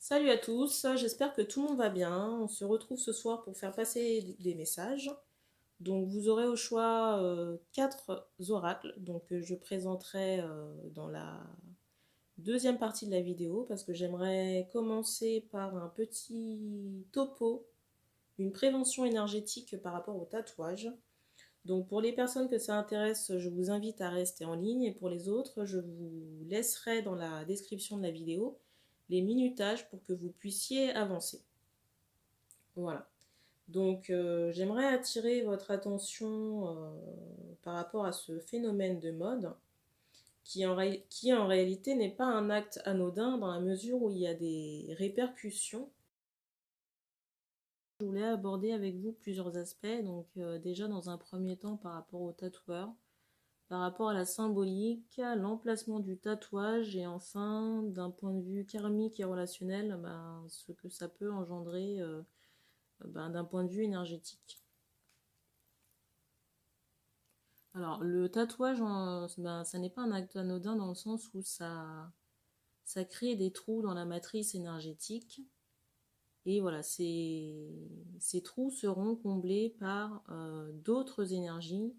Salut à tous, j'espère que tout le monde va bien. On se retrouve ce soir pour faire passer des messages. Donc vous aurez au choix 4 oracles. Donc je présenterai dans la deuxième partie de la vidéo parce que j'aimerais commencer par un petit topo, une prévention énergétique par rapport au tatouage. Donc pour les personnes que ça intéresse, je vous invite à rester en ligne et pour les autres, je vous laisserai dans la description de la vidéo les minutages pour que vous puissiez avancer. Voilà. Donc j'aimerais attirer votre attention par rapport à ce phénomène de mode qui en réalité n'est pas un acte anodin dans la mesure où il y a des répercussions. Je voulais aborder avec vous plusieurs aspects. Donc déjà dans un premier temps par rapport au tatoueur, par rapport à la symbolique, l'emplacement du tatouage et enfin d'un point de vue karmique et relationnel, ce que ça peut engendrer d'un point de vue énergétique. Alors, le tatouage, ça n'est pas un acte anodin dans le sens où ça crée des trous dans la matrice énergétique. Et voilà, ces trous seront comblés par d'autres énergies,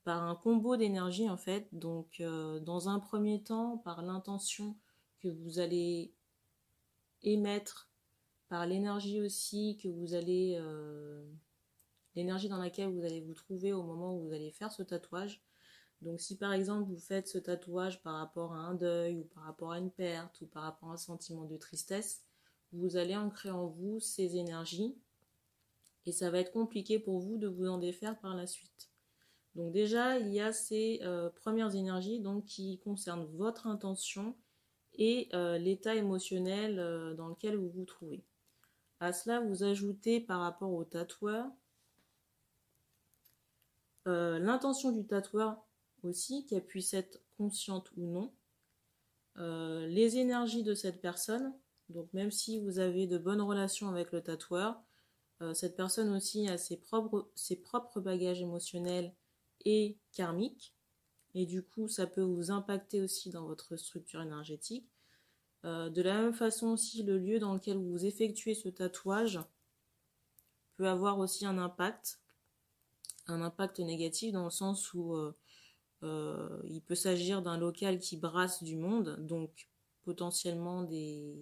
par un combo d'énergie en fait. Donc, dans un premier temps, par l'intention que vous allez émettre, par l'énergie aussi que vous allez, l'énergie dans laquelle vous allez vous trouver au moment où vous allez faire ce tatouage. Donc si par exemple vous faites ce tatouage par rapport à un deuil ou par rapport à une perte ou par rapport à un sentiment de tristesse, vous allez ancrer en vous ces énergies et ça va être compliqué pour vous de vous en défaire par la suite. Donc déjà, il y a ces premières énergies donc, qui concernent votre intention et l'état émotionnel dans lequel vous vous trouvez. À cela, vous ajoutez par rapport au tatoueur l'intention du tatoueur aussi, qu'elle puisse être consciente ou non, les énergies de cette personne. Donc même si vous avez de bonnes relations avec le tatoueur, cette personne aussi a ses propres bagages émotionnels et karmiques. Et du coup, ça peut vous impacter aussi dans votre structure énergétique. De la même façon aussi, le lieu dans lequel vous effectuez ce tatouage peut avoir aussi un impact négatif dans le sens où il peut s'agir d'un local qui brasse du monde, donc potentiellement des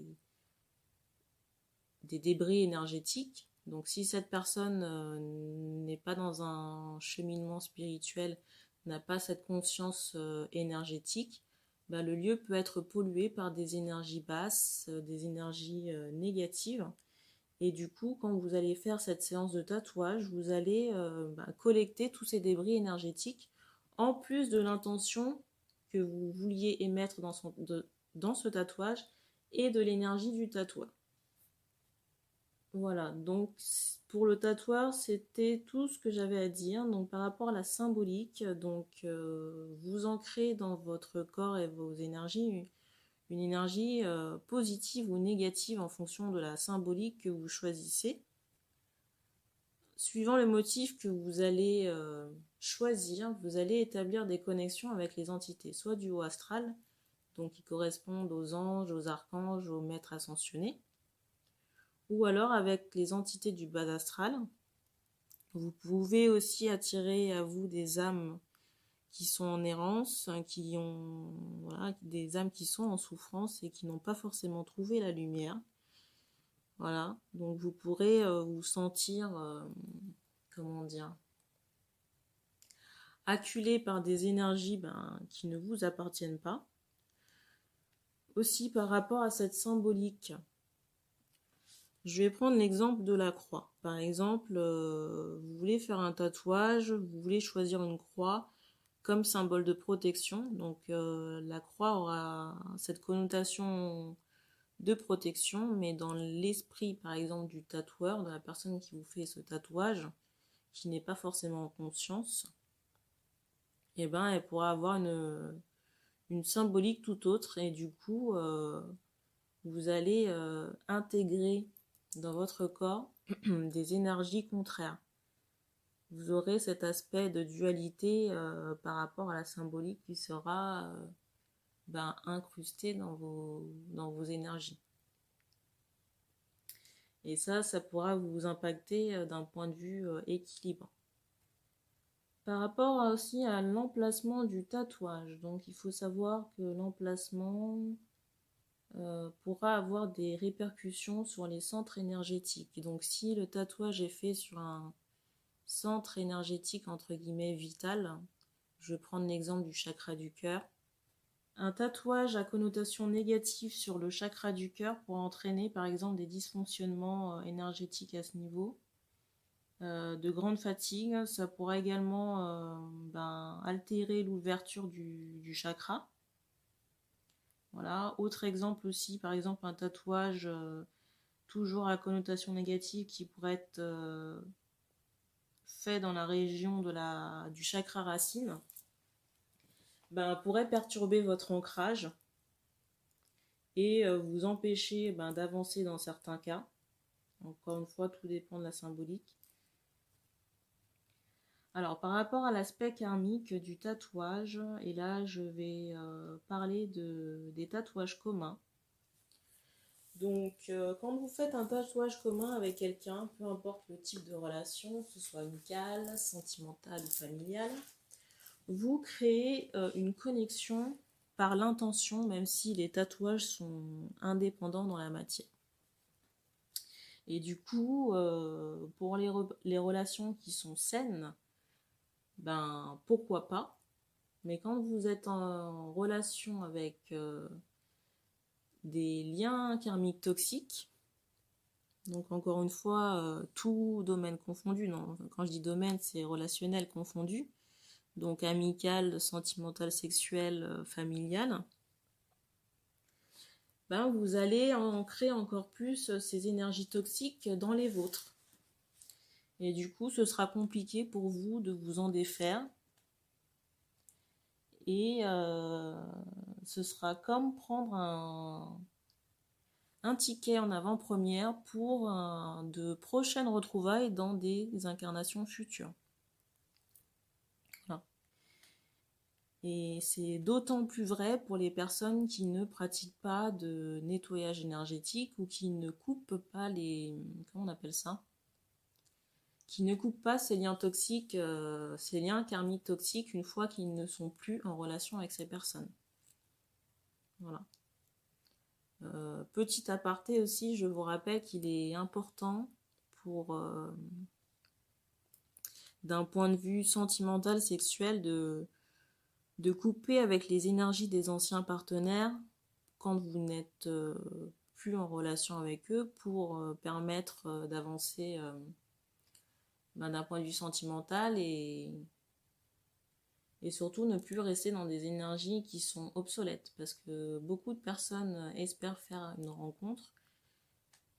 débris énergétiques. Donc si cette personne n'est pas dans un cheminement spirituel, n'a pas cette conscience énergétique, le lieu peut être pollué par des énergies basses, des énergies négatives. Et du coup, quand vous allez faire cette séance de tatouage, vous allez collecter tous ces débris énergétiques, en plus de l'intention que vous vouliez émettre dans ce tatouage et de l'énergie du tatouage. Voilà, donc pour le tatouage, c'était tout ce que j'avais à dire. Donc par rapport à la symbolique, donc vous ancrez dans votre corps et vos énergies une énergie positive ou négative en fonction de la symbolique que vous choisissez. Suivant le motif que vous allez choisir, vous allez établir des connexions avec les entités, soit du haut astral, donc qui correspondent aux anges, aux archanges, aux maîtres ascensionnés, ou alors avec les entités du bas astral. Vous pouvez aussi attirer à vous des âmes qui sont en errance, des âmes qui sont en souffrance et qui n'ont pas forcément trouvé la lumière. Voilà, donc vous pourrez vous sentir, acculé par des énergies qui ne vous appartiennent pas. Aussi par rapport à cette symbolique, je vais prendre l'exemple de la croix. Par exemple, vous voulez faire un tatouage, vous voulez choisir une croix comme symbole de protection. Donc la croix aura cette connotation de protection, mais dans l'esprit, par exemple, du tatoueur, de la personne qui vous fait ce tatouage, qui n'est pas forcément en conscience, elle pourra avoir une symbolique tout autre et du coup vous allez intégrer dans votre corps des énergies contraires. Vous aurez cet aspect de dualité par rapport à la symbolique qui sera incrusté dans vos énergies. Et ça pourra vous impacter d'un point de vue équilibre. Par rapport aussi à l'emplacement du tatouage, donc il faut savoir que l'emplacement pourra avoir des répercussions sur les centres énergétiques. Donc si le tatouage est fait sur un centre énergétique entre guillemets vital, je vais prendre l'exemple du chakra du cœur. Un tatouage à connotation négative sur le chakra du cœur pourrait entraîner par exemple des dysfonctionnements énergétiques à ce niveau, de grande fatigue. Ça pourrait également altérer l'ouverture du chakra. Voilà. Autre exemple aussi, par exemple un tatouage toujours à connotation négative qui pourrait être fait dans la région du chakra racine, pourrait perturber votre ancrage et vous empêcher d'avancer dans certains cas. Encore une fois, tout dépend de la symbolique. Alors, par rapport à l'aspect karmique du tatouage, et là, je vais parler des tatouages communs. Donc, quand vous faites un tatouage commun avec quelqu'un, peu importe le type de relation, que ce soit amicale, sentimentale ou familiale, vous créez une connexion par l'intention, même si les tatouages sont indépendants dans la matière. Et du coup, pour les relations qui sont saines, pourquoi pas. Mais quand vous êtes en relation avec des liens karmiques toxiques, donc encore une fois, tout domaine confondu, non, quand je dis domaine, c'est relationnel confondu, donc amical, sentimental, sexuel, familial, vous allez ancrer encore plus ces énergies toxiques dans les vôtres. Et du coup, ce sera compliqué pour vous de vous en défaire. Et ce sera comme prendre un ticket en avant-première pour de prochaines retrouvailles dans des incarnations futures. Voilà. Et c'est d'autant plus vrai pour les personnes qui ne pratiquent pas de nettoyage énergétique ou qui ne coupent pas comment on appelle ça ? Qui ne coupent pas ces liens toxiques, ces liens karmiques toxiques une fois qu'ils ne sont plus en relation avec ces personnes. Voilà. Petit aparté aussi, je vous rappelle qu'il est important d'un point de vue sentimental, sexuel, de couper avec les énergies des anciens partenaires quand vous n'êtes plus en relation avec eux pour permettre d'avancer d'un point de vue sentimental et surtout ne plus rester dans des énergies qui sont obsolètes parce que beaucoup de personnes espèrent faire une rencontre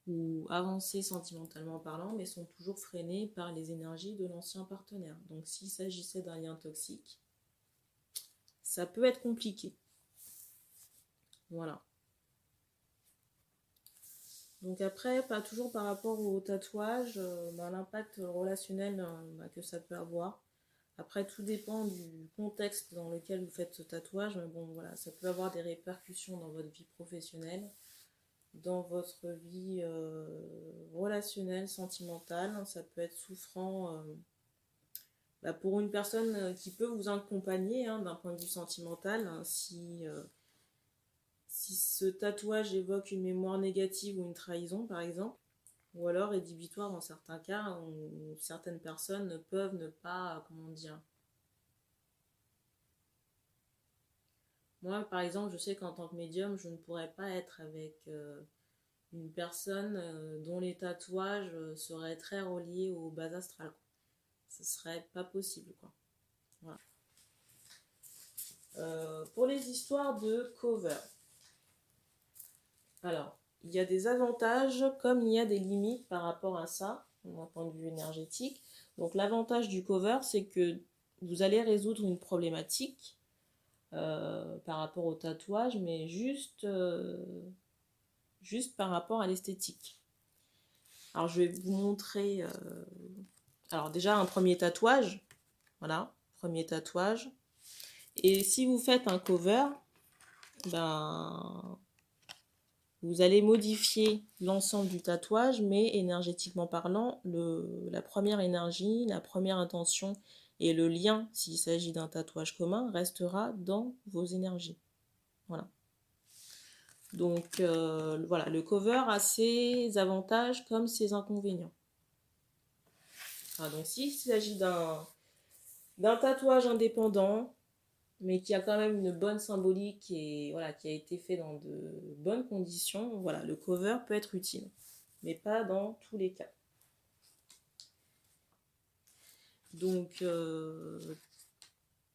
ou avancer sentimentalement parlant mais sont toujours freinées par les énergies de l'ancien partenaire. Donc s'il s'agissait d'un lien toxique, ça peut être compliqué. Voilà. Donc après, pas toujours par rapport au tatouage, l'impact relationnel que ça peut avoir. Après, tout dépend du contexte dans lequel vous faites ce tatouage, mais bon, voilà, ça peut avoir des répercussions dans votre vie professionnelle, dans votre vie relationnelle, sentimentale. Ça peut être souffrant pour une personne qui peut vous accompagner d'un point de vue sentimental, si ce tatouage évoque une mémoire négative ou une trahison, par exemple, ou alors rédhibitoire dans certains cas où certaines personnes ne peuvent ne pas, comment dire. Moi, par exemple, je sais qu'en tant que médium, je ne pourrais pas être avec une personne dont les tatouages seraient très reliés au bas astral. Ce serait pas possible, quoi. Voilà. Pour les histoires de cover. Alors, il y a des avantages comme il y a des limites par rapport à ça, d'un point de vue énergétique. Donc l'avantage du cover, c'est que vous allez résoudre une problématique par rapport au tatouage, mais juste par rapport à l'esthétique. Alors je vais vous montrer... alors déjà un premier tatouage. Voilà, premier tatouage. Et si vous faites un cover, Vous allez modifier l'ensemble du tatouage, mais énergétiquement parlant, la première énergie, la première intention et le lien, s'il s'agit d'un tatouage commun, restera dans vos énergies. Voilà. Donc voilà, le cover a ses avantages comme ses inconvénients. Voilà, donc s'il s'agit d'un tatouage indépendant, mais qui a quand même une bonne symbolique et voilà, qui a été fait dans de bonnes conditions, voilà, le cover peut être utile, mais pas dans tous les cas. Donc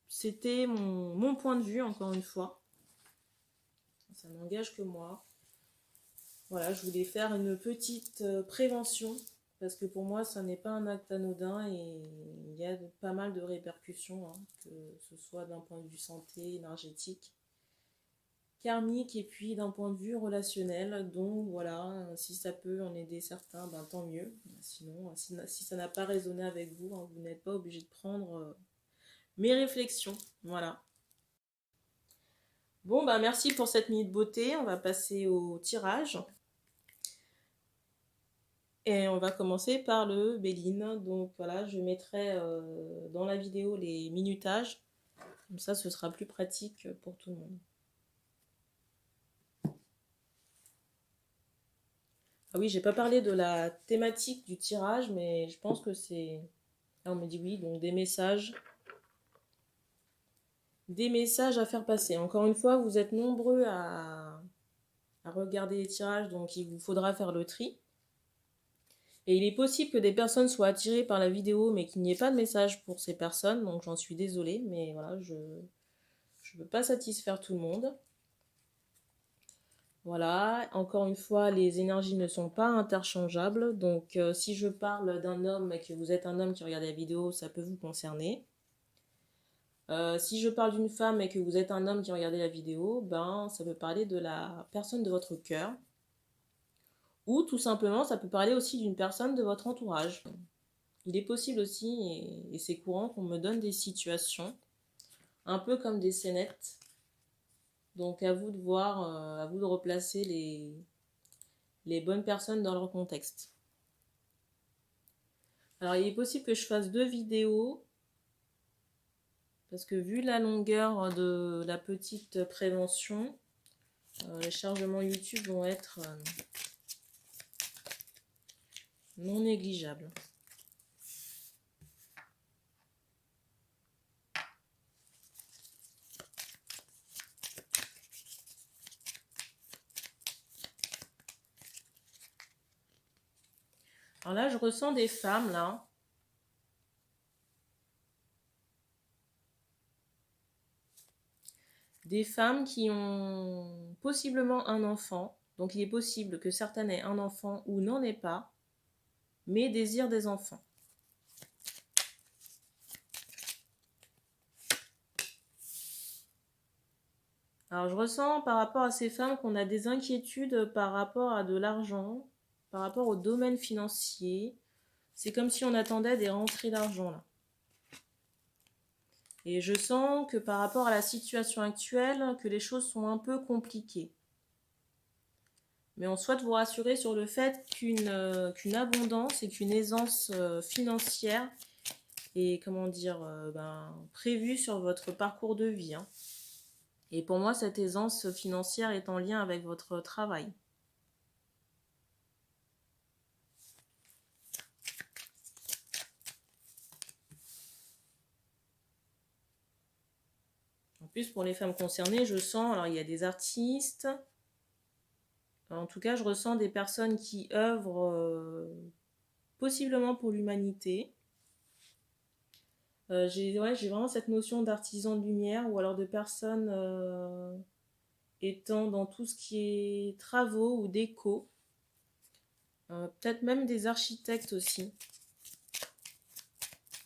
c'était mon point de vue, encore une fois. Ça n'engage que moi. Voilà, je voulais faire une petite prévention, parce que pour moi, ça n'est pas un acte anodin et il y a pas mal de répercussions, hein, que ce soit d'un point de vue santé, énergétique, karmique et puis d'un point de vue relationnel. Donc voilà, si ça peut en aider certains, ben, tant mieux. Sinon, si ça n'a pas résonné avec vous, hein, vous n'êtes pas obligé de prendre mes réflexions. Voilà. Bon, bah merci pour cette minute beauté. On va passer au tirage. Et on va commencer par le Béline. Donc voilà, je mettrai dans la vidéo les minutages. Comme ça, ce sera plus pratique pour tout le monde. Ah oui, j'ai pas parlé de la thématique du tirage, mais je pense que c'est... Ah, on me dit oui, donc des messages. Des messages à faire passer. Encore une fois, vous êtes nombreux à regarder les tirages, donc il vous faudra faire le tri. Et il est possible que des personnes soient attirées par la vidéo, mais qu'il n'y ait pas de message pour ces personnes, donc j'en suis désolée, mais voilà, je ne peux pas satisfaire tout le monde. Voilà, encore une fois, les énergies ne sont pas interchangeables, donc si je parle d'un homme et que vous êtes un homme qui regarde la vidéo, ça peut vous concerner. Si je parle d'une femme et que vous êtes un homme qui regarde la vidéo, ben ça peut parler de la personne de votre cœur. Ou tout simplement, ça peut parler aussi d'une personne de votre entourage. Il est possible aussi, et c'est courant, qu'on me donne des situations, un peu comme des scénettes. Donc à vous de voir, à vous de replacer les bonnes personnes dans leur contexte. Alors il est possible que je fasse 2 vidéos, parce que vu la longueur de la petite prévention, les chargements YouTube vont être non négligeables. Alors là, je ressens des femmes, là. Des femmes qui ont possiblement un enfant. Donc il est possible que certaines aient un enfant ou n'en aient pas, mais désirent des enfants. Alors je ressens par rapport à ces femmes qu'on a des inquiétudes par rapport à de l'argent, par rapport au domaine financier. C'est comme si on attendait des rentrées d'argent là. Et je sens que par rapport à la situation actuelle, que les choses sont un peu compliquées. Mais on souhaite vous rassurer sur le fait qu'une abondance et qu'une aisance financière est, comment dire, prévue sur votre parcours de vie. Hein. Et pour moi, cette aisance financière est en lien avec votre travail. En plus, pour les femmes concernées, je sens, alors il y a des artistes, en tout cas, je ressens des personnes qui œuvrent possiblement pour l'humanité. J'ai vraiment cette notion d'artisan de lumière ou alors de personnes étant dans tout ce qui est travaux ou déco. Peut-être même des architectes aussi.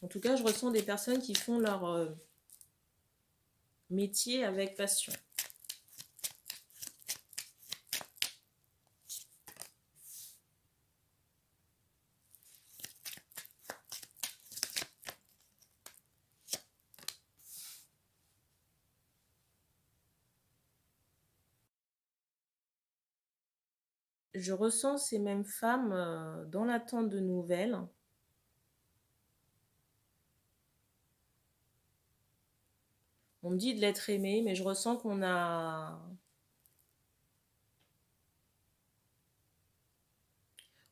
En tout cas, je ressens des personnes qui font leur métier avec passion. je ressens ces mêmes femmes dans l'attente de nouvelles. On me dit de l'être aimé, mais je ressens qu'on a...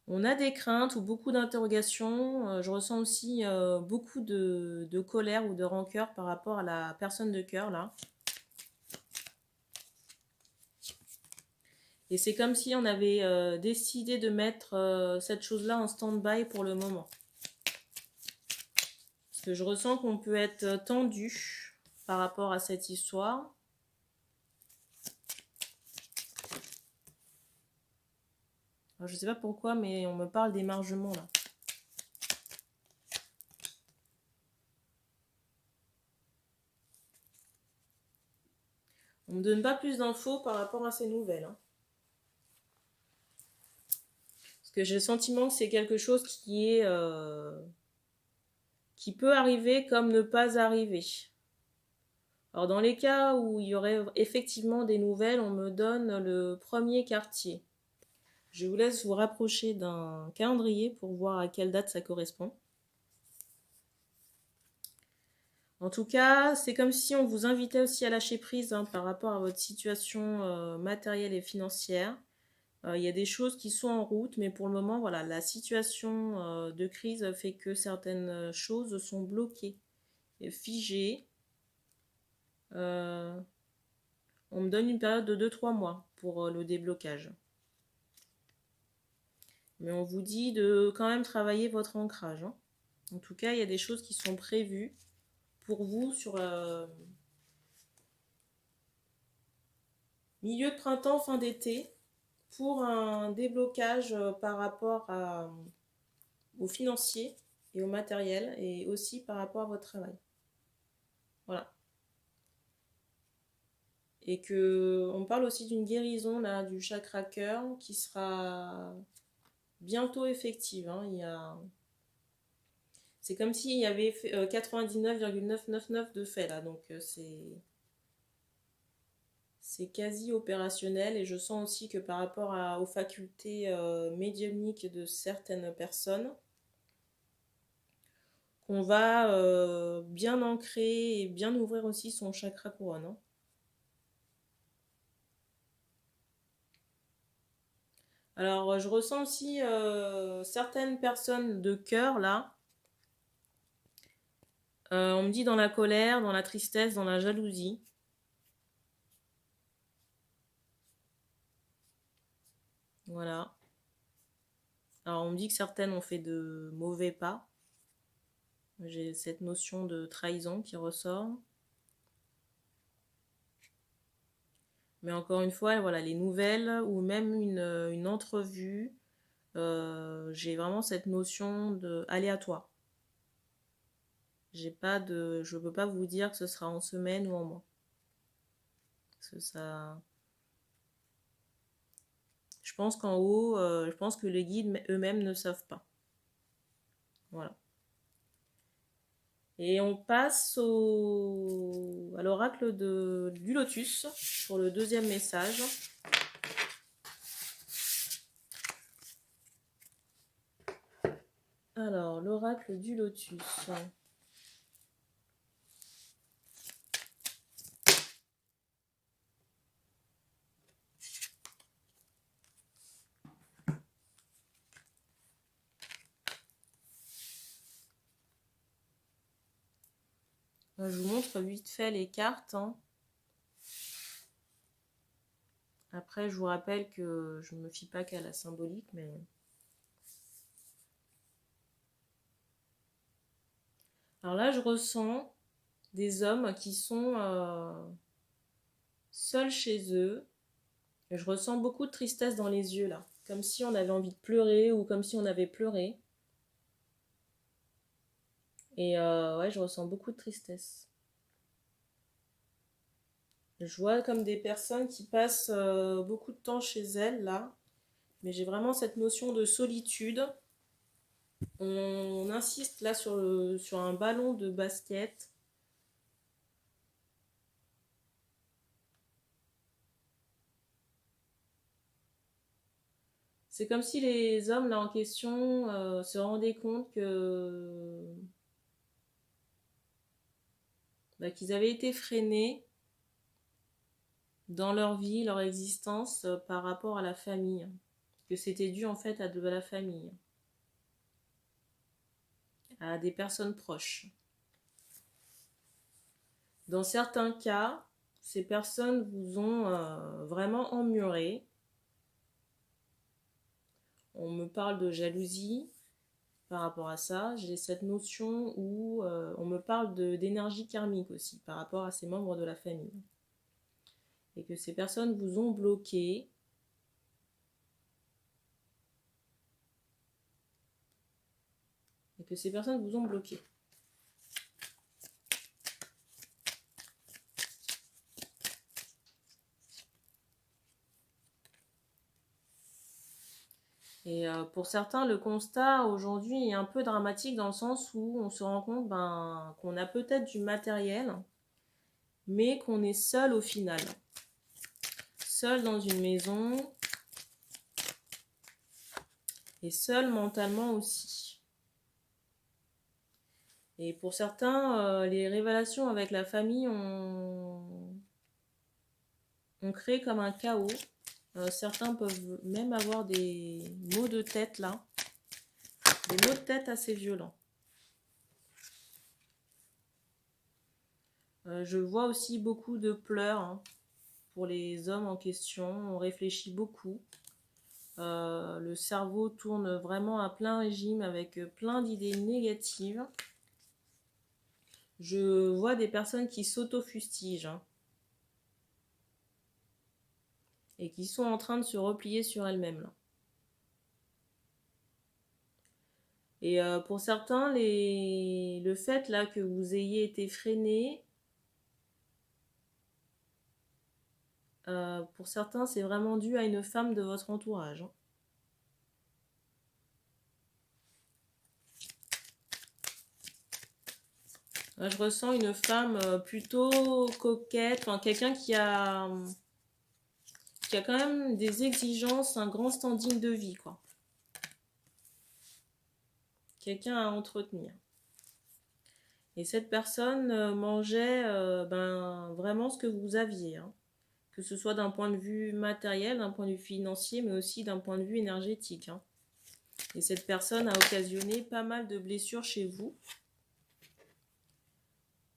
On a des craintes ou beaucoup d'interrogations. Je ressens aussi beaucoup de colère ou de rancœur par rapport à la personne de cœur, là. Et c'est comme si on avait décidé de mettre cette chose-là en stand-by pour le moment. Parce que je ressens qu'on peut être tendu par rapport à cette histoire. Alors, je ne sais pas pourquoi, mais on me parle d'émargement, là. On ne me donne pas plus d'infos par rapport à ces nouvelles. Hein. Parce que j'ai le sentiment que c'est quelque chose qui peut arriver comme ne pas arriver. Alors dans les cas où il y aurait effectivement des nouvelles, on me donne le premier quartier. Je vous laisse vous rapprocher d'un calendrier pour voir à quelle date ça correspond. En tout cas, c'est comme si on vous invitait aussi à lâcher prise par rapport à votre situation matérielle et financière. Il y a des choses qui sont en route, mais pour le moment, voilà, la situation de crise fait que certaines choses sont bloquées et figées. On me donne une période de 2-3 mois pour le déblocage. Mais on vous dit de quand même travailler votre ancrage. Hein. En tout cas, il y a des choses qui sont prévues pour vous sur le milieu de printemps, fin d'été, pour un déblocage par rapport au financier et au matériel, et aussi par rapport à votre travail. Voilà. Et que on parle aussi d'une guérison là, du chakra cœur qui sera bientôt effective. Hein. C'est comme s'il y avait 99,999 de fait là, donc c'est quasi opérationnel. Et je sens aussi que par rapport aux facultés médiumniques de certaines personnes, qu'on va bien ancrer et bien ouvrir aussi son chakra couronne. Hein. Alors, je ressens aussi certaines personnes de cœur, là. On me dit dans la colère, dans la tristesse, dans la jalousie. Voilà. Alors, on me dit que certaines ont fait de mauvais pas. J'ai cette notion de trahison qui ressort. Mais encore une fois, voilà, les nouvelles ou même une entrevue, j'ai vraiment cette notion de aléatoire. Je ne peux pas vous dire que ce sera en semaine ou en mois. Parce que ça... Je pense qu'en haut, je pense que les guides eux-mêmes ne savent pas. Voilà. Et on passe à l'oracle du lotus pour le deuxième message. Alors, l'oracle du lotus. Je vous montre vite fait les cartes. Hein. Après, je vous rappelle que je ne me fie pas qu'à la symbolique, mais... Alors là, je ressens des hommes qui sont seuls chez eux. Et je ressens beaucoup de tristesse dans les yeux, là. Comme si on avait envie de pleurer ou comme si on avait pleuré. Et ouais, je ressens beaucoup de tristesse. Je vois comme des personnes qui passent beaucoup de temps chez elles, là. Mais j'ai vraiment cette notion de solitude. On insiste là sur un ballon de basket. C'est comme si les hommes là en question se rendaient compte que qu'ils avaient été freinés dans leur vie, leur existence par rapport à la famille. Que c'était dû en fait à de la famille, à des personnes proches. Dans certains cas, ces personnes vous ont vraiment emmuré. On me parle de jalousie par rapport à ça. J'ai cette notion où on me parle d'énergie karmique aussi par rapport à ces membres de la famille. Et que ces personnes vous ont bloqué. Et que ces personnes vous ont bloqué. Et pour certains, le constat aujourd'hui est un peu dramatique dans le sens où on se rend compte qu'on a peut-être du matériel, mais qu'on est seul au final. Seul dans une maison et seul mentalement aussi. Et pour certains, les révélations avec la famille ont créé comme un chaos. Certains peuvent même avoir des maux de tête là, des maux de tête assez violents. Je vois aussi beaucoup de pleurs pour les hommes en question. On réfléchit beaucoup. Le cerveau tourne vraiment à plein régime avec plein d'idées négatives. Je vois des personnes qui s'auto-fustigent et qui sont en train de se replier sur elles-mêmes là. Et pour certains, le fait là que vous ayez été freiné, pour certains, c'est vraiment dû à une femme de votre entourage. Là, je ressens une femme plutôt coquette, enfin quelqu'un qui a quand même des exigences, un grand standing de vie, quoi. Quelqu'un à entretenir. Et cette personne mangeait vraiment ce que vous aviez, que ce soit d'un point de vue matériel, d'un point de vue financier, mais aussi d'un point de vue énergétique. Et cette personne a occasionné pas mal de blessures chez vous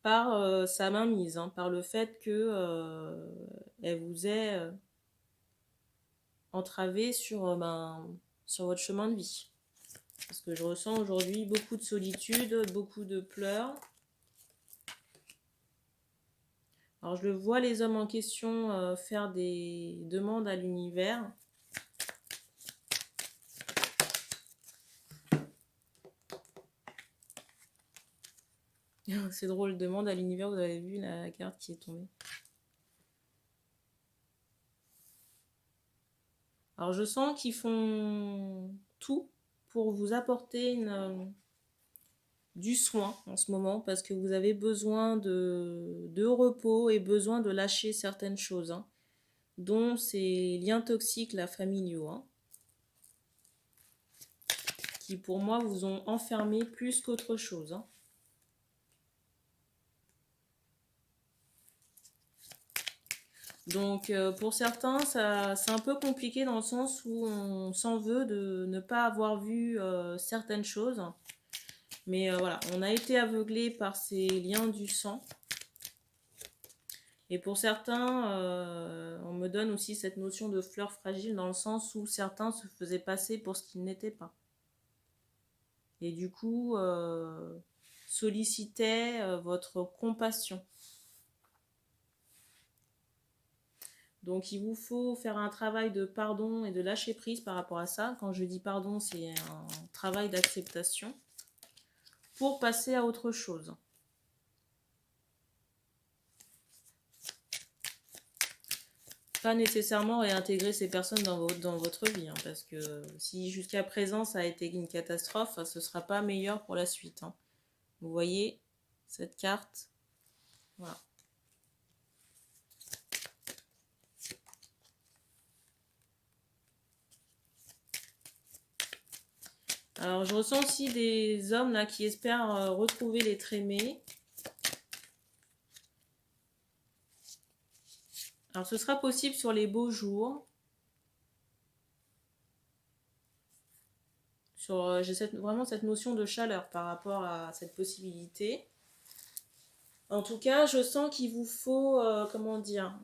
par sa mainmise, par le fait que elle vous ait entravé sur votre chemin de vie. Parce que je ressens aujourd'hui beaucoup de solitude, beaucoup de pleurs. Alors je vois les hommes en question faire des demandes à l'univers. C'est drôle, demande à l'univers, vous avez vu la carte qui est tombée. Alors je sens qu'ils font tout pour vous apporter du soin en ce moment parce que vous avez besoin de repos et besoin de lâcher certaines choses, dont ces liens toxiques là, familiaux, qui pour moi vous ont enfermé plus qu'autre chose. Donc pour certains, c'est un peu compliqué dans le sens où on s'en veut de ne pas avoir vu certaines choses. Mais voilà, on a été aveuglé par ces liens du sang. Et pour certains, on me donne aussi cette notion de fleur fragile dans le sens où certains se faisaient passer pour ce qu'ils n'étaient pas. Et du coup, sollicitaient votre compassion. Donc il vous faut faire un travail de pardon et de lâcher prise par rapport à ça. Quand je dis pardon, c'est un travail d'acceptation pour passer à autre chose. Pas nécessairement réintégrer ces personnes dans votre vie, parce que si jusqu'à présent ça a été une catastrophe, ce ne sera pas meilleur pour la suite. Vous voyez cette carte, voilà. Alors, je ressens aussi des hommes là qui espèrent retrouver l'être aimé. Alors, ce sera possible sur les beaux jours. J'ai vraiment cette notion de chaleur par rapport à cette possibilité. En tout cas, je sens qu'il vous faut, comment dire,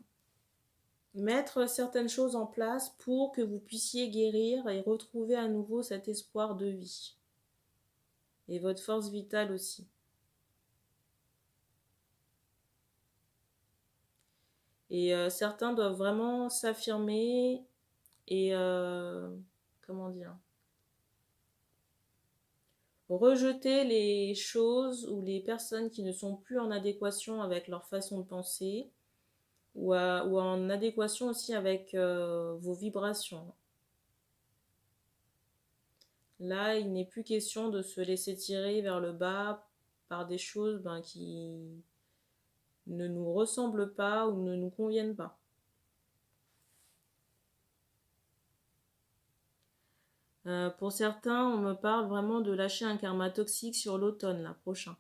mettre certaines choses en place pour que vous puissiez guérir et retrouver à nouveau cet espoir de vie. Et votre force vitale aussi. Et certains doivent vraiment s'affirmer et, comment dire, rejeter les choses ou les personnes qui ne sont plus en adéquation avec leur façon de penser ou en adéquation aussi avec vos vibrations. Là, il n'est plus question de se laisser tirer vers le bas par des choses qui ne nous ressemblent pas ou ne nous conviennent pas. Pour certains, on me parle vraiment de lâcher un karma toxique sur l'automne, là, prochain.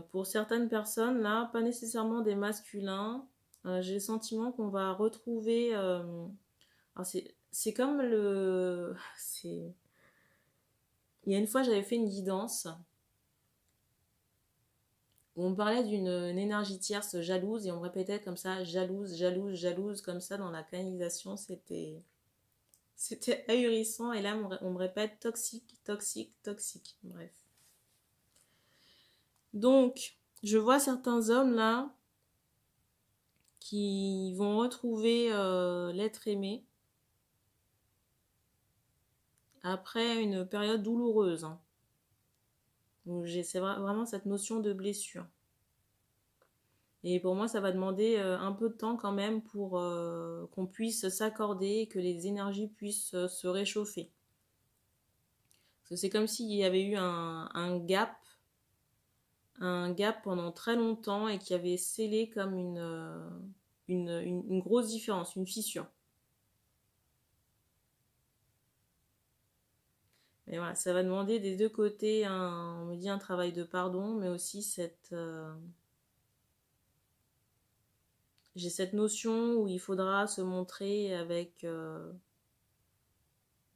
Pour certaines personnes, là, pas nécessairement des masculins, j'ai le sentiment qu'on va retrouver... alors c'est comme le... Il y a une fois, j'avais fait une guidance où on me parlait d'une énergie tierce jalouse et on me répétait comme ça, jalouse, jalouse, jalouse, comme ça dans la canalisation. C'était ahurissant. Et là, on me répète toxique, toxique, toxique. Bref. Donc, je vois certains hommes là qui vont retrouver l'être aimé après une période douloureuse. Hein. Donc, c'est vraiment cette notion de blessure. Et pour moi, ça va demander un peu de temps quand même pour qu'on puisse s'accorder, que les énergies puissent se réchauffer. Parce que c'est comme s'il y avait eu un gap pendant très longtemps et qui avait scellé comme une grosse différence, une fissure. Et voilà, ça va demander des deux côtés, on me dit un travail de pardon, mais aussi j'ai cette notion où il faudra se montrer avec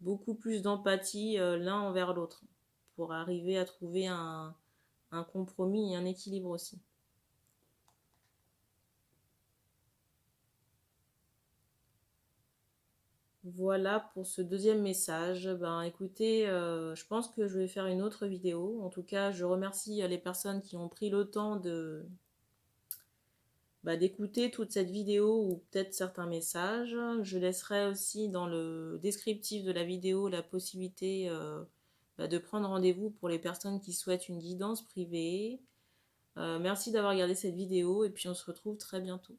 beaucoup plus d'empathie l'un envers l'autre pour arriver à trouver un compromis et un équilibre aussi. Voilà pour ce deuxième message. Écoutez, je pense que je vais faire une autre vidéo. En tout cas, je remercie les personnes qui ont pris le temps d'écouter toute cette vidéo ou peut-être certains messages. Je laisserai aussi dans le descriptif de la vidéo la possibilité de prendre rendez-vous pour les personnes qui souhaitent une guidance privée. Merci d'avoir regardé cette vidéo et puis on se retrouve très bientôt.